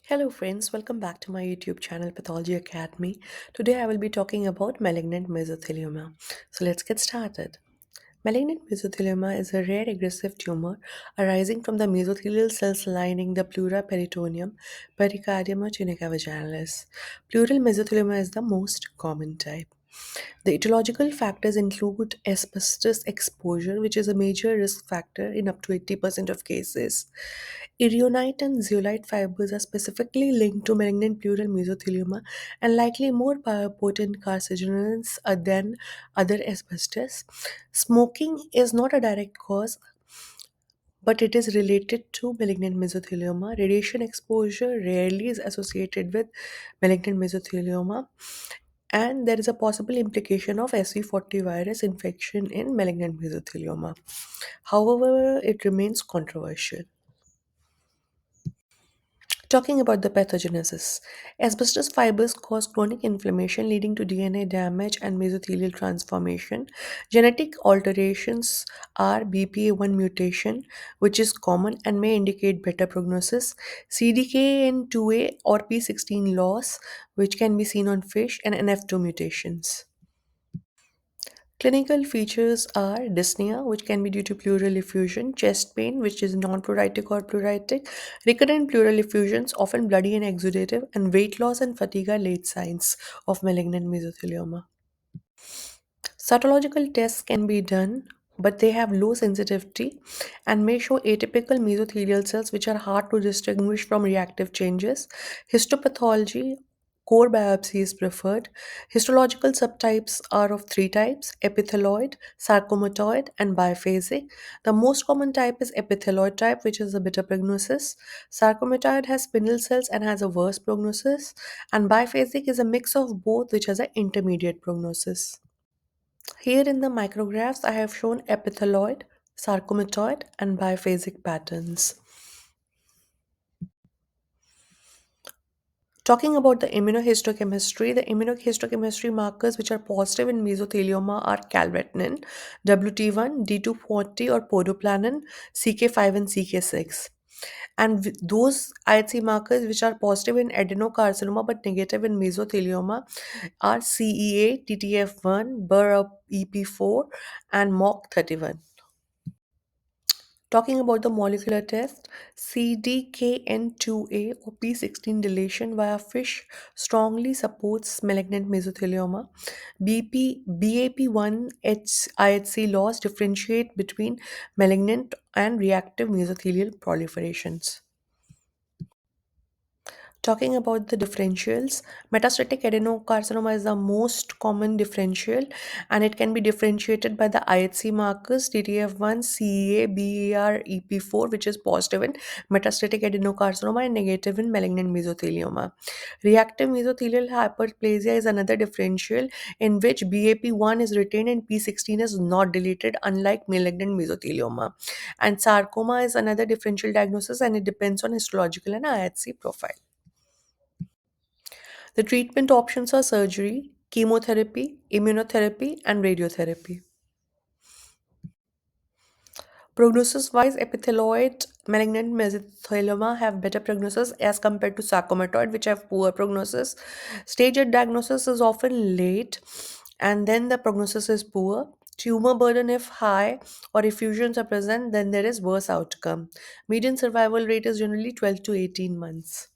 Hello, friends. Welcome back to my YouTube channel, Pathology Academy. Today, I will be talking about malignant mesothelioma. So, let's get started. Malignant mesothelioma is a rare aggressive tumor arising from the mesothelial cells lining the pleura peritoneum, pericardium, or tunica vaginalis. Pleural mesothelioma is the most common type. The etiological factors include asbestos exposure, which is a major risk factor in up to 80% of cases. Erionite and zeolite fibers are specifically linked to malignant pleural mesothelioma and likely more potent carcinogens than other asbestos. Smoking is not a direct cause, but it is related to malignant mesothelioma. Radiation exposure rarely is associated with malignant mesothelioma, and there is a possible implication of SV40 virus infection in malignant mesothelioma. However, it remains controversial. Talking about the pathogenesis, asbestos fibers cause chronic inflammation leading to DNA damage and mesothelial transformation. Genetic alterations are BPA1 mutation, which is common and may indicate better prognosis, CDKN2A or P16 loss, which can be seen on fish, and NF2 mutations. Clinical features are dyspnea, which can be due to pleural effusion, chest pain, which is non-pleuritic or pleuritic, recurrent pleural effusions, often bloody and exudative, and weight loss and fatigue are late signs of malignant mesothelioma. Cytological tests can be done, but they have low sensitivity and may show atypical mesothelial cells which are hard to distinguish from reactive changes. Histopathology, core biopsy is preferred. Histological subtypes are of three types: epithelioid, sarcomatoid, and biphasic. The most common type is epithelioid type, which is a better prognosis. Sarcomatoid has spindle cells and has a worse prognosis, and biphasic is a mix of both, which has an intermediate prognosis. Here in the micrographs, I have shown epithelioid, sarcomatoid, and biphasic patterns. Talking about the immunohistochemistry markers which are positive in mesothelioma are calretinin, WT1, D240 or podoplanin, CK5 and CK6. And those IHC markers which are positive in adenocarcinoma but negative in mesothelioma are CEA, TTF1, BRP EP4, and MOC31. Talking about the molecular test, CDKN2A or P16 deletion via fish strongly supports malignant mesothelioma. BAP1 IHC loss differentiate between malignant and reactive mesothelial proliferations. Talking about the differentials, metastatic adenocarcinoma is the most common differential and it can be differentiated by the IHC markers TTF1, CEA, BER, EP4, which is positive in metastatic adenocarcinoma and negative in malignant mesothelioma. Reactive mesothelial hyperplasia is another differential in which BAP1 is retained and P16 is not deleted, unlike malignant mesothelioma. And sarcoma is another differential diagnosis and it depends on histological and IHC profile. The treatment options are surgery, chemotherapy, immunotherapy, and radiotherapy. Prognosis wise, epithelioid malignant mesothelioma have better prognosis as compared to sarcomatoid, which have poor prognosis. Stage at diagnosis is often late, and then the prognosis is poor. Tumor burden, if high or effusions are present, then there is worse outcome. Median survival rate is generally 12 to 18 months.